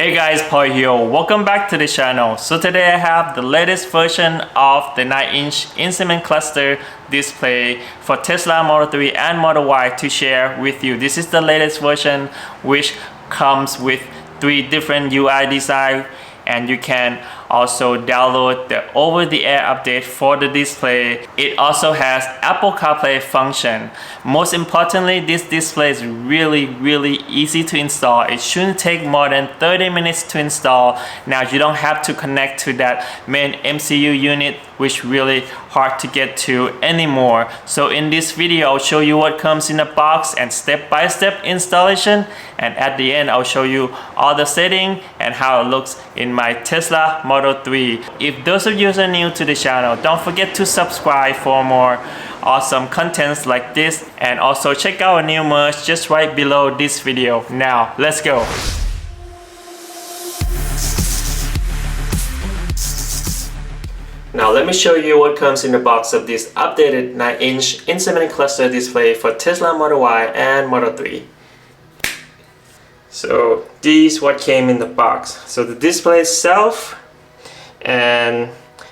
Hey guys, Paul here. Welcome back to the channel. So today I have the latest version of the 9-inch instrument cluster display for Tesla Model 3 and Model Y to share with you. This is the latest version which comes with 3 different UI design, and you can also download the over-the-air update for the display. It also has Apple CarPlay function. Most importantly, this display is really easy to install. It shouldn't take more than 30 minutes to install. Now you don't have to connect to that main MCU unit, which really hard to get to anymore. So in this video, I'll show you what comes in the box and step-by-step installation, and at the end I'll show you all the setting and how it looks in my Tesla Model 3. If those of you are new to the channel, don't forget to subscribe for more awesome contents like this, and also check out our new merch just right below this video. Now let's go. Now let me show you what comes in the box of this updated 9-inch instrument cluster display for Tesla Model Y and Model 3. So these what came in the box. So the display itself and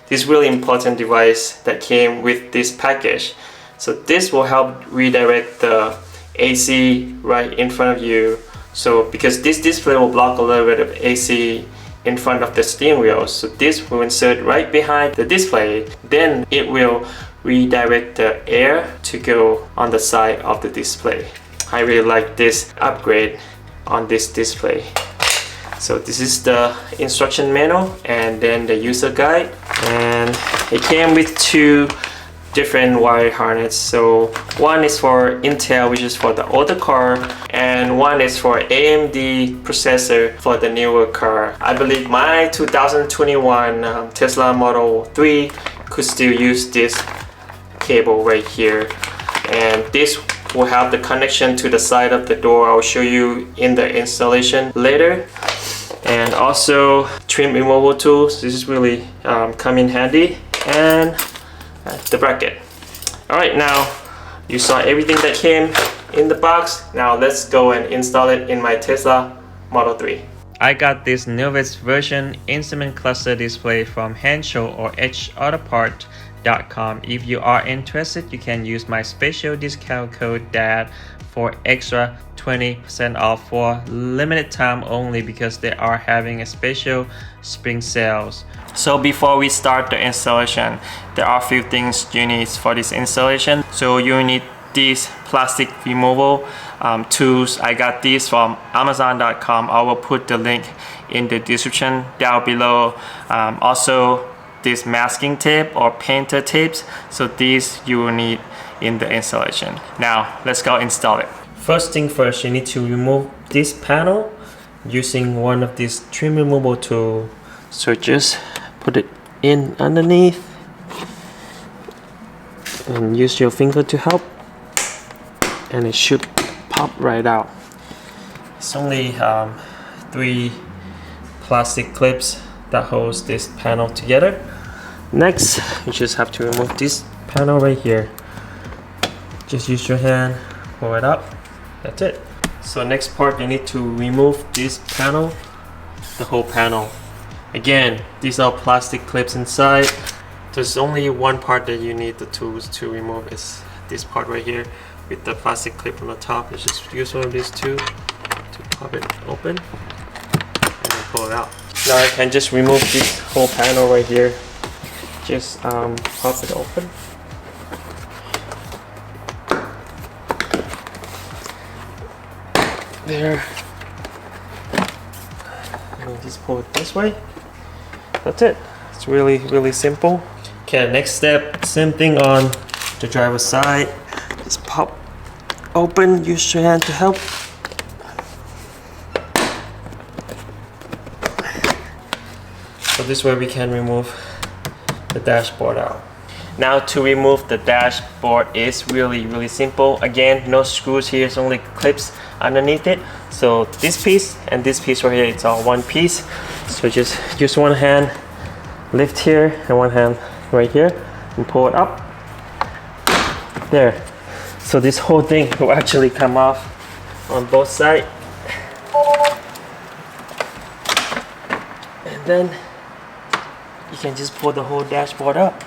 this really important device that came with this package. So this will help redirect the AC right in front of you. So because this display will block a little bit of AC in front of the steering wheel, so this will insert right behind the display. Then it will redirect the air to go on the side of the display. I really like this upgrade on this display. So this is the instruction manual and then the user guide, and it came with 2 different wire harness. So one is for Intel, which is for the older car, and one is for AMD processor for the newer car. I believe my 2021 Tesla Model 3 could still use this cable right here, and this will have the connection to the side of the door. I'll show you in the installation later. And also trim removal tools. This is really come in handy, and the bracket. Alright, now you saw everything that came in the box. Now let's go and install it in my Tesla Model 3. I got this newest version instrument cluster display from Handshow or HAutoPart.com. If you are interested, you can use my special discount code DAD for extra 20% off for limited time only, because they are having a special spring sales. So before we start the installation, there are a few things you need for this installation. So you need these plastic removal tools. I got these from Amazon.com. I will put the link in the description down below. Also this masking tape or painter tapes. So these you will need in the installation. Now let's go install it. First thing first, you need to remove this panel using one of these trim removal tools. So just put it in underneath and use your finger to help, and it should pop right out. It's only 3 plastic clips that holds this panel together. Next, you just have to remove this panel right here. Just use your hand, pull it up. That's it. So next part, you need to remove this panel, the whole panel. Again, these are plastic clips inside. There's only one part that you need the tools to remove, is this part right here with the plastic clip on the top. You just use one of these two to pop it open and then pull it out. Now I can just remove this whole panel right here. Just pop it open. There. And just pull it this way. That's it. It's really simple. Okay, next step, same thing on the driver's side. Just pop open, use your hand to help. So this way we can remove the dashboard out. Now to remove the dashboard is really simple. Again, no screws here, it's only clips underneath it. So this piece and this piece right here, it's all one piece. So just use one hand, lift here, and one hand right here, and pull it up. There. So this whole thing will actually come off on both sides. then you can just pull the whole dashboard up.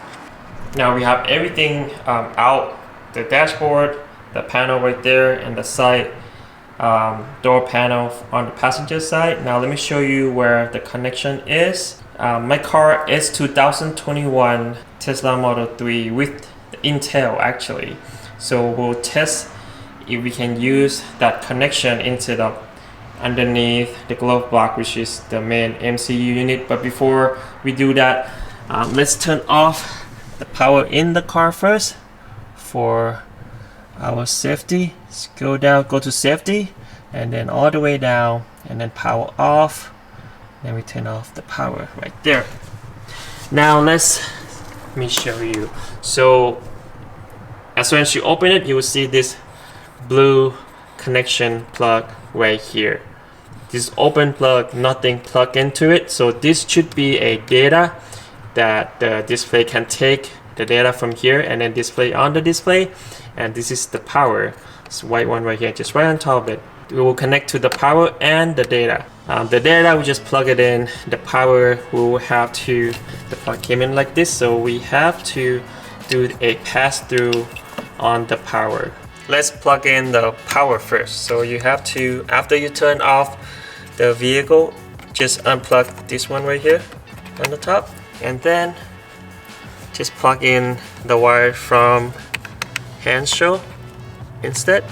Now we have everything out, the dashboard, the panel right there, and the side door panel on the passenger side. Now let me show you where the connection is. My car is 2021 Tesla Model 3 with Intel actually. So we'll test if we can use that connection into the underneath the glove box, which is the main MCU unit. But before we do that, let's turn off the power in the car first for our safety. Let's go down, go to safety, and then all the way down, and then power off. Then we turn off the power right there. Now let me show you. So as soon as you open it, you will see this blue connection plug right here. This open plug, nothing plugged into it. So this should be a data that the display can take the data from here and then display on the display. And this is the power. This white one right here, just right on top of it. We will connect to the power and the data. The data, we just plug it in. The power, we will have to, the plug came in like this, so we have to do a pass-through on the power. Let's plug in the power first. So you have to, after you turn off the vehicle, just unplug this one right here on the top, and then just plug in the wire from handshell instead,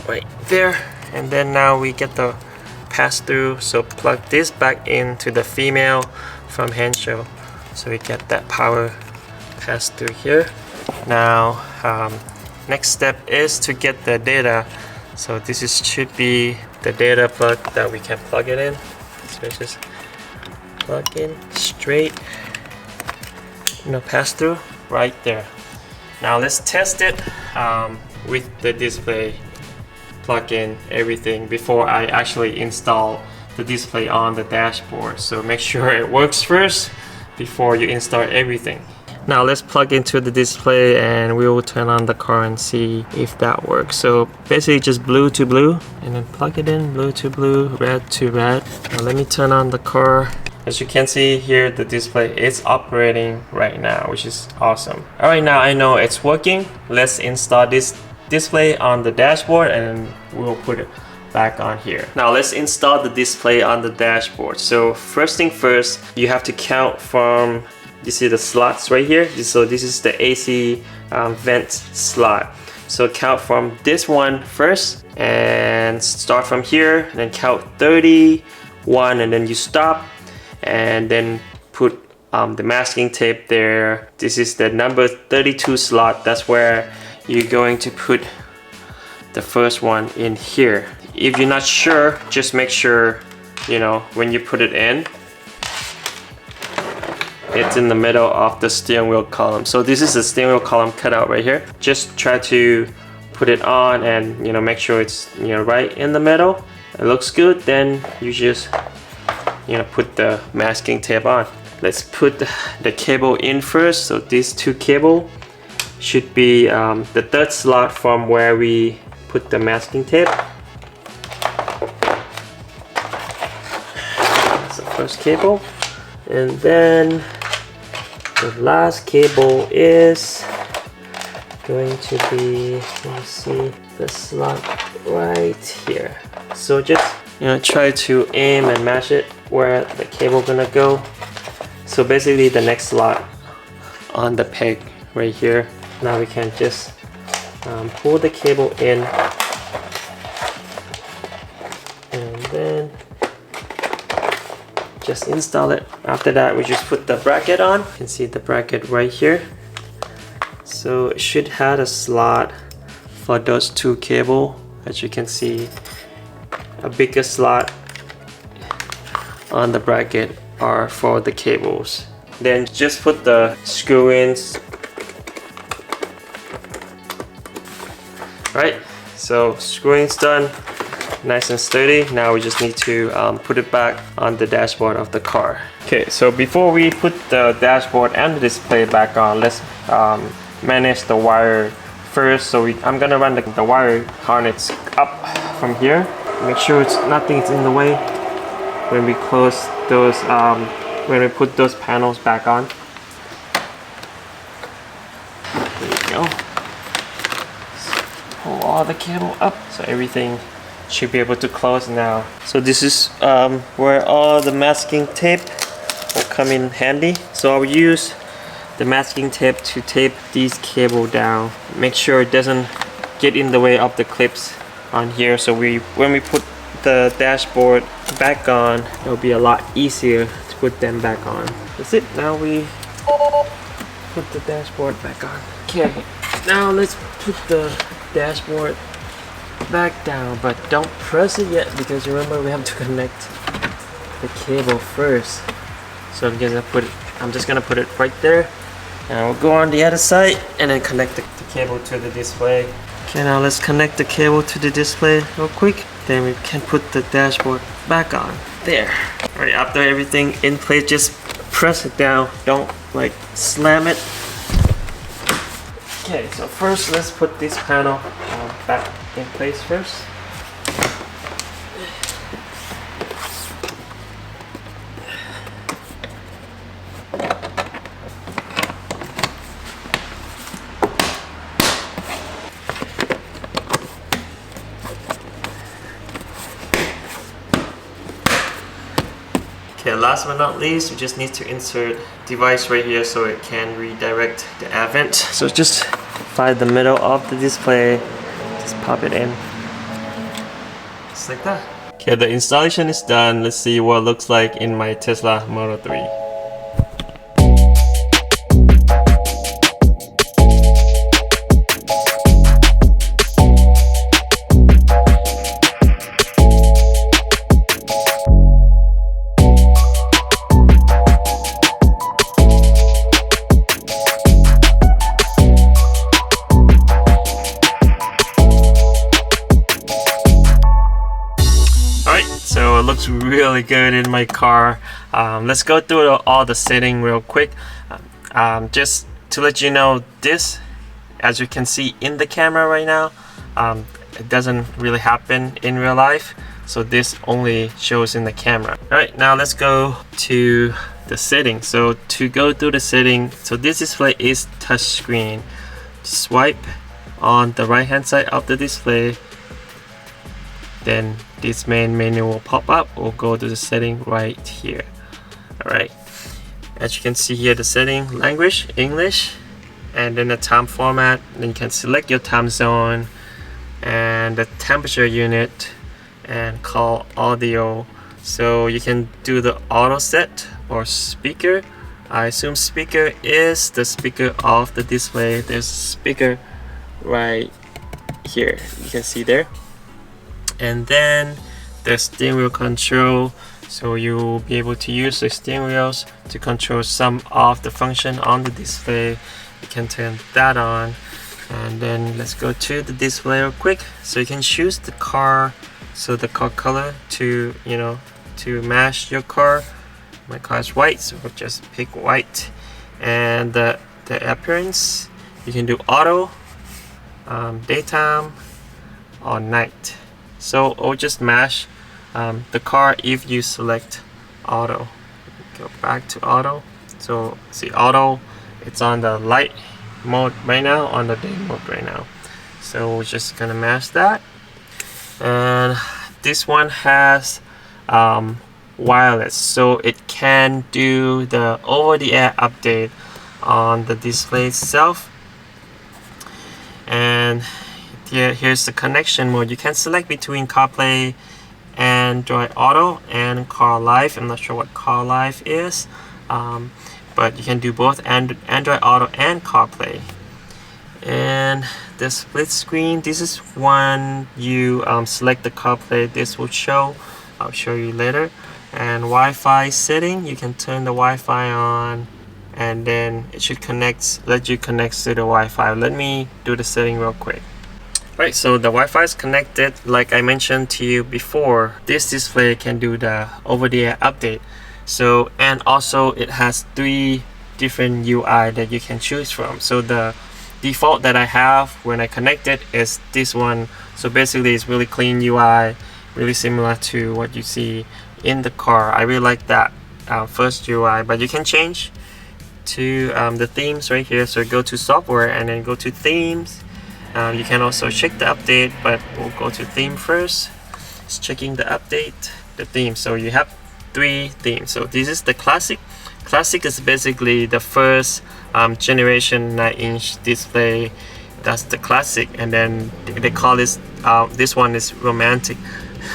right there. And then now we get the pass through, so plug this back into the female from handshell, so we get that power pass through here. Now next step is to get the data. So this is should be the data plug that we can plug it in. So just plug in straight, pass through right there. Now let's test it with the display. Plug in everything before I actually install the display on the dashboard. So make sure it works first before you install everything. Now let's plug into the display and we will turn on the car and see if that works. So basically just blue to blue, and then plug it in, blue to blue, red to red. Now let me turn on the car. As you can see here, the display is operating right now, which is awesome. All right, now I know it's working. Let's install this display on the dashboard and we'll put it back on here. Now let's install the display on the dashboard. So first thing first, you have to count from, you see the slots right here. So this is the AC vent slot. So count from this one first and start from here, and then count 31, and then you stop, and then put the masking tape there. This is the number 32 slot. That's where you're going to put the first one in here. If you're not sure, just make sure, when you put it in, it's in the middle of the steering wheel column. So this is the steering wheel column cut out right here. Just try to put it on and make sure it's right in the middle. It looks good, then you just put the masking tape on. Let's put the cable in first. So these two cable should be the third slot from where we put the masking tape. That's the first cable, and then the last cable is going to be, let me see, the slot right here. So just try to aim and match it where the cable gonna go. So basically the next slot on the peg right here. Now we can just pull the cable in, and then just install it. After that, we just put the bracket on. You can see the bracket right here. So it should have a slot for those two cable. As you can see, a bigger slot on the bracket are for the cables. Then just put the screw-ins. Right, so screw-ins done, nice and sturdy. Now we just need to put it back on the dashboard of the car. Okay, so before we put the dashboard and the display back on, let's manage the wire first. So I'm gonna run the wire harness up from here. Make sure nothing's in the way when we close those, when we put those panels back on. There you go. Pull all the cable up so everything should be able to close now. So this is where all the masking tape will come in handy. So I'll use the masking tape to tape these cable down. Make sure it doesn't get in the way of the clips on here. So when we put the dashboard back on, it'll be a lot easier to put them back on. That's it. Now we put the dashboard back on. Okay, now let's put the dashboard back down, but don't press it yet because remember we have to connect the cable first. So I'm just gonna put it right there, and we'll go on the other side and then connect the cable to the display. Okay, now let's connect the cable to the display real quick. Then we can put the dashboard back on. There. Alright, after everything in place, just press it down. Don't like slam it. Okay, so first let's put this panel back in place first. Okay, last but not least, we just need to insert device right here so it can redirect the advent. So just find the middle of the display, just pop it in. Just like that. Okay, the installation is done. Let's see what it looks like in my Tesla Model 3. So it looks really good in my car. Let's go through all the setting real quick. Just to let you know, this, as you can see in the camera right now, it doesn't really happen in real life. So this only shows in the camera. Alright, now let's go to the settings. So to go through the setting, so this display is touchscreen. Swipe on the right hand side of the display, then this main menu will pop up. We'll go to the setting right here. Alright, as you can see here, the setting language, English, and then the time format. Then you can select your time zone and the temperature unit and call audio. So you can do the auto set or speaker. I assume speaker is the speaker of the display. There's a speaker right here, you can see there. And then the steering wheel control, so you'll be able to use the steering wheels to control some of the function on the display. You can turn that on. And then let's go to the display real quick. So you can choose the car, so the car color to, you know, to match your car. My car is white, so we'll just pick white. And the appearance, you can do auto, daytime, or night. So I'll just match the car if you select auto. Go back to auto. So see, auto, it's on the light mode right now, on the day mode right now. So we're just gonna match that. And this one has wireless, so it can do the over-the-air update on the display itself. And here's the connection mode. You can select between CarPlay, Android Auto, and CarLife. I'm not sure what CarLife is, but you can do both Android Auto and CarPlay. And the split screen, this is when you select the CarPlay, this will show. I'll show you later. And Wi-Fi setting, you can turn the Wi-Fi on, and then it should let you connect to the Wi-Fi. Let me do the setting real quick. Right, so the Wi-Fi is connected. Like I mentioned to you before, this display can do the over-the-air update. So, and also it has 3 different UI that you can choose from. So the default that I have when I connect it is this one. So basically it's really clean UI, really similar to what you see in the car. I really like that first UI, but you can change to the themes right here. So go to software and then go to themes. You can also check the update, but we'll go to theme first. It's checking the update, the theme. So you have 3 themes. So this is the classic. Classic is basically the first generation 9-inch display. That's the classic, and then they call this one is romantic.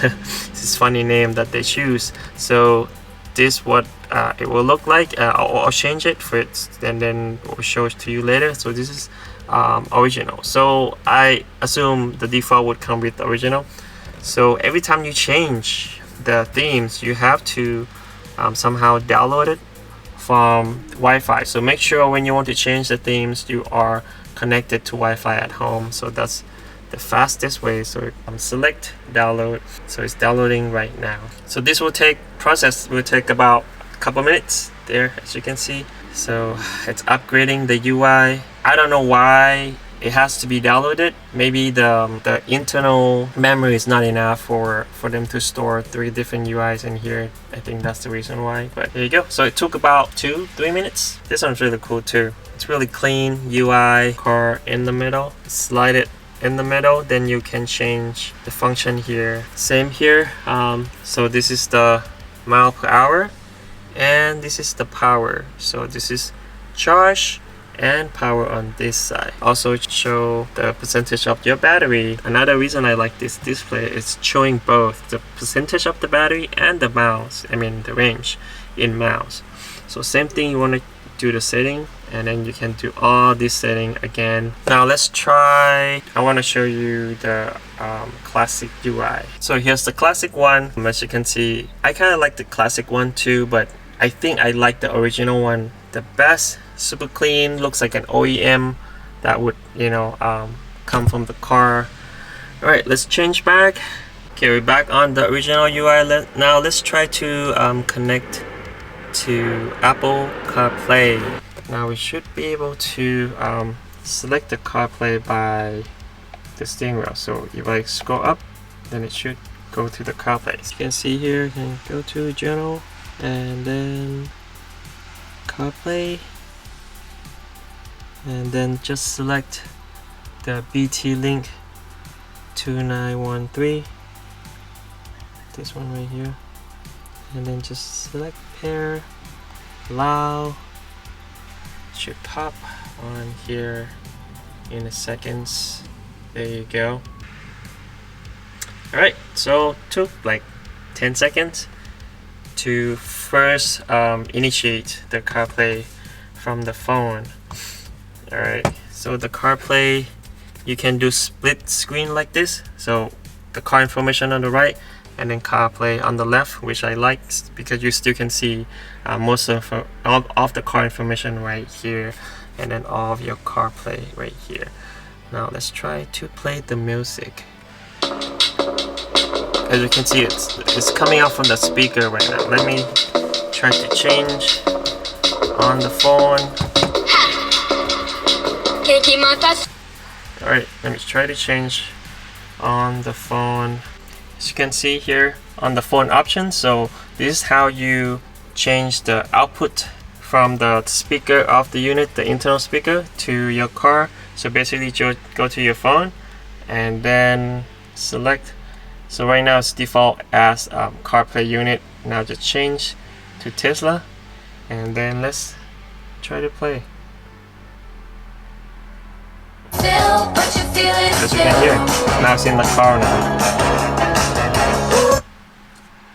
This is funny name that they choose. So this what it will look like. I'll change it for it, and then we'll show it to you later. So this is original. So I assume the default would come with original. So every time you change the themes, you have to somehow download it from Wi-Fi. So make sure when you want to change the themes, you are connected to Wi-Fi at home. So that's the fastest way. So select download. So it's downloading right now. So this will take about a couple minutes there, as you can see. So it's upgrading the UI. I don't know why it has to be downloaded. Maybe the internal memory is not enough for them to store 3 different UIs in here. I think that's the reason why. But there you go. So it took about 2-3 minutes. This one's really cool too. It's really clean UI. Car in the middle. Slide it in the middle, then you can change the function here. Same here. So this is the mile per hour, and this is the power. So this is charge and power on this side. Also show the percentage of your battery. Another reason I like this display is showing both the percentage of the battery and the miles, I mean the range in miles. So same thing, you want to do the setting, and then you can do all this setting again. Now let's try, I want to show you the classic UI. So here's the classic one. As you can see, I kind of like the classic one too, but I think I like the original one the best. Super clean, looks like an OEM that would, you know, come from the car. All right, let's change back. Okay, we're back on the original UI. Now let's try to connect to Apple CarPlay. Now we should be able to select the CarPlay by the steering wheel. So if I scroll up, then it should go to the CarPlay. As you can see here, you can go to General and then CarPlay, and then just select the BT link 2913, this one right here, and then just select pair, allow. Should pop on here in a seconds. There you go. Alright, so took like 10 seconds to first initiate the CarPlay from the phone. Alright, so the CarPlay, you can do split screen like this. So the car information on the right and then CarPlay on the left, which I like because you still can see most of the car information right here, and then all of your CarPlay right here. Now let's try to play the music. As you can see, it's coming out from the speaker right now. Let me try to change on the phone. Can you keep my fast? Alright, let me try to change on the phone. As you can see here on the phone options, so this is how you change the output from the speaker of the unit, the internal speaker, to your car. So basically go to your phone and then select. So right now it's default as CarPlay unit. Now just change to Tesla, and then let's try to play. As you can hear, now it's in the car now.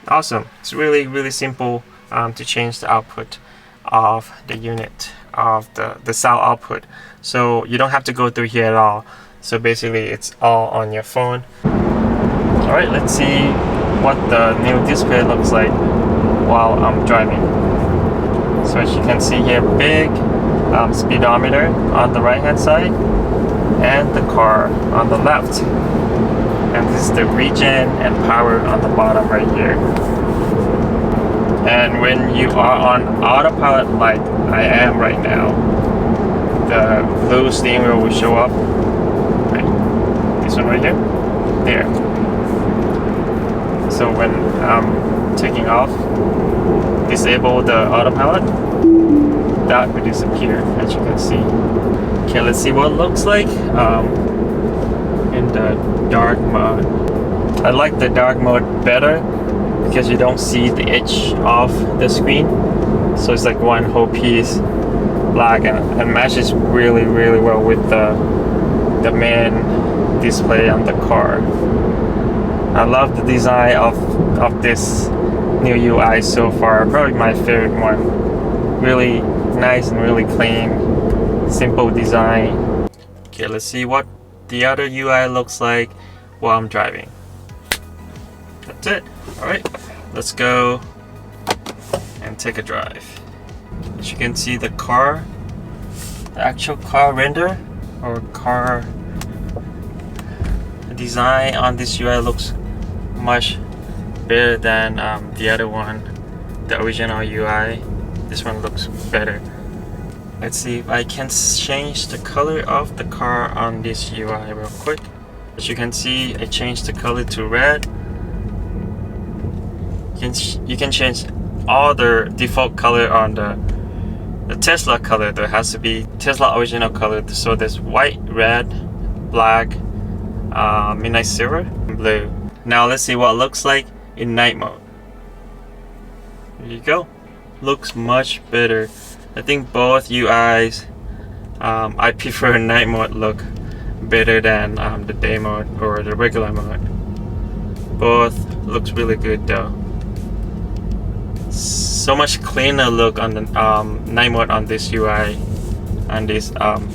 Awesome. It's really simple to change the output of the unit of the sound output. So you don't have to go through here at all. So basically it's all on your phone. Alright, let's see what the new display looks like while I'm driving. So as you can see here, big speedometer on the right hand side and the car on the left. And this is the regen and power on the bottom right here. And when you are on autopilot like I am right now, the blue steering wheel will show up. Right. This one right here. There. So when taking off, disable the autopilot, that will disappear, as you can see. Okay, let's see what it looks like in the dark mode. I like the dark mode better because you don't see the edge of the screen, so it's like one whole piece black, and matches really well with the main display on the car. I love the design of this new UI so far. Probably my favorite one. Really nice and really clean, simple design. Okay, let's see what the other UI looks like while I'm driving. That's it. Alright, let's go and take a drive. As you can see, the actual car render or car design on this UI looks much better than the other one, the original UI. This one looks better. Let's see if I can change the color of the car on this UI real quick. As you can see, I changed the color to red. You can change all the default color on the Tesla color. There has to be Tesla original color. So there's white, red, black, midnight silver, and blue. Now let's see what it looks like in night mode. There you go. Looks much better. I think both UIs, I prefer night mode look better than the day mode or the regular mode. Both looks really good though. So much cleaner look on the night mode on this UI, and this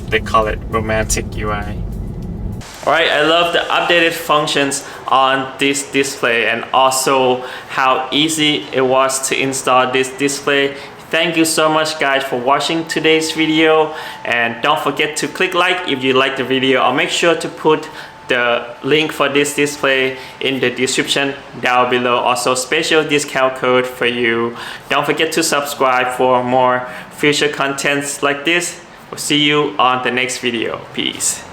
they call it romantic UI. Alright, I love the updated functions on this display and also how easy it was to install this display. Thank you so much guys for watching today's video, and don't forget to click like if you like the video. I'll make sure to put the link for this display in the description down below. Also special discount code for you. Don't forget to subscribe for more future contents like this. We'll see you on the next video. Peace.